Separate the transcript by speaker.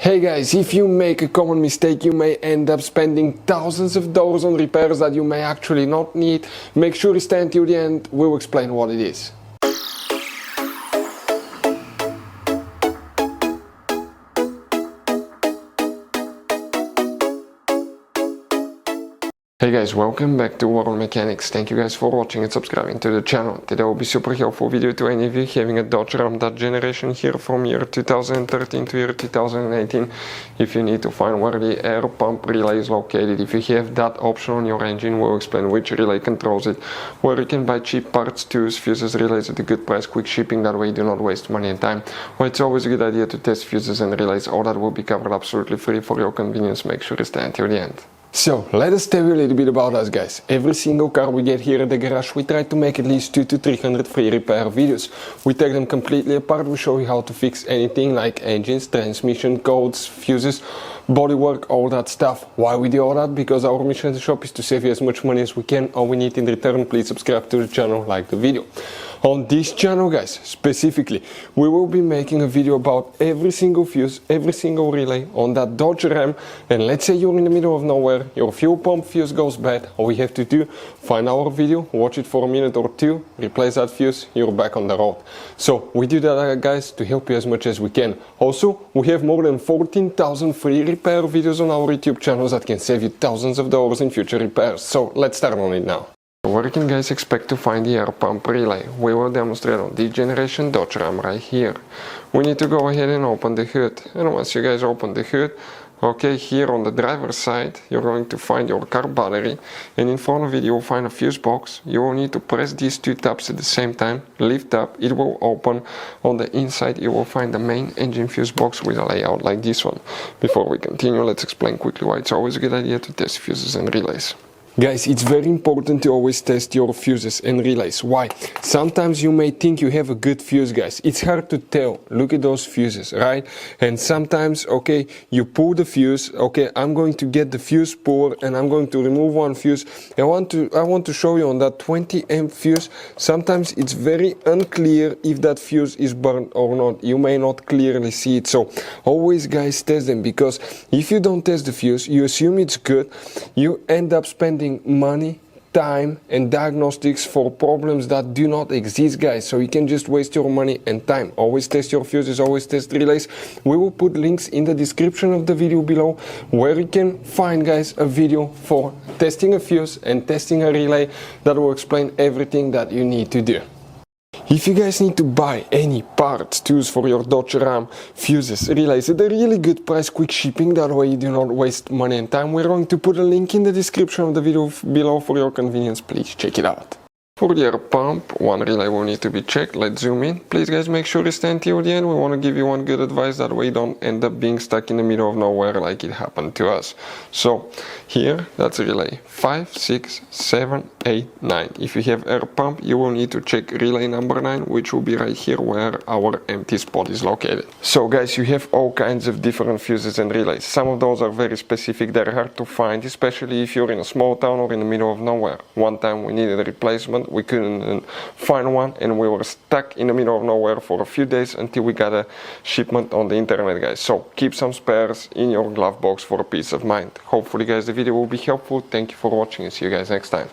Speaker 1: Hey guys, if you make a common mistake, you may end up spending thousands of dollars on repairs that you may actually not need. Make sure you stay until the end, we'll explain what it is. Hey guys, welcome back to World Mechanics. Thank you guys for watching and subscribing to the channel. Today will be super helpful video to any of you having a Dodge Ram that generation here from year 2013 to year 2018. If you need to find where the air pump relay is located, if you have that option on your engine, we'll explain which relay controls it, where you can buy cheap parts, tools, fuses, relays at a good price, quick shipping, that way you do not waste money and time. Well, it's always a good idea to test fuses and relays. All that will be covered absolutely free for your convenience. Make sure you stay until the end. So, let us tell you a little bit about us guys. Every single car we get here at the garage, we try to make at least 200 to 300 free repair videos. We take them completely apart, we show you how to fix anything like engines, transmission, codes, fuses, bodywork, all that stuff. Why we do all that? Because our mission as a shop is to save you as much money as we can. All we need in return, please subscribe to the channel, like the video. On this channel guys, specifically, we will be making a video about every single fuse, every single relay on that Dodge Ram. And let's say you're in the middle of nowhere, your fuel pump fuse goes bad, all we have to do, find our video, watch it for a minute or two, replace that fuse, you're back on the road. So we do that guys to help you as much as we can. Also, we have more than 14,000 free repair videos on our YouTube channels that can save you thousands of dollars in future repairs. So let's start on it now. Where you can guys expect to find the air pump relay? We will demonstrate on this generation Dodge Ram right here. We need to go ahead and open the hood, and once you guys open the hood, okay, here on the driver's side you're going to find your car battery, and in front of it you will find a fuse box. You will need to press these two tabs at the same time, lift up, it will open. On the inside you will find the main engine fuse box with a layout like this one. Before we continue, let's explain quickly why it's always a good idea to test fuses and relays. Guys, it's very important to always test your fuses and relays. Why? Sometimes you may think you have a good fuse, guys. It's hard to tell. Look at those fuses, right? And sometimes, okay, you pull the fuse. Okay, I'm going to get the fuse puller and I'm going to remove one fuse. I want to show you on that 20 amp fuse. Sometimes it's very unclear if that fuse is burned or not. You may not clearly see it. So always, guys, test them, because if you don't test the fuse, you assume it's good. You end up spending money, time and diagnostics for problems that do not exist, guys. So you can just waste your money and time. Always test your fuses, always test relays. We will put links in the description of the video below where you can find, guys, a video for testing a fuse and testing a relay that will explain everything that you need to do. If you guys need to buy any parts, tools for your Dodge Ram, fuses, relays at a really good price, quick shipping, that way you do not waste money and time, we're going to put a link in the description of the video below for your convenience. Please check it out. For the air pump, one relay will need to be checked. Let's zoom in. Please guys, make sure you stay until the end. We want to give you one good advice, that way you don't end up being stuck in the middle of nowhere like it happened to us. So here, that's relay 5, 6, 7, 8, 9. If you have air pump, you will need to check relay number 9, which will be right here where our empty spot is located. So guys, you have all kinds of different fuses and relays. Some of those are very specific, they're hard to find, especially if you're in a small town or in the middle of nowhere. One time we needed a replacement, we couldn't find one, and we were stuck in the middle of nowhere for a few days until we got a shipment on the internet, guys. So keep some spares in your glove box for peace of mind. Hopefully guys, the video will be helpful. Thank you for watching and see you guys next time.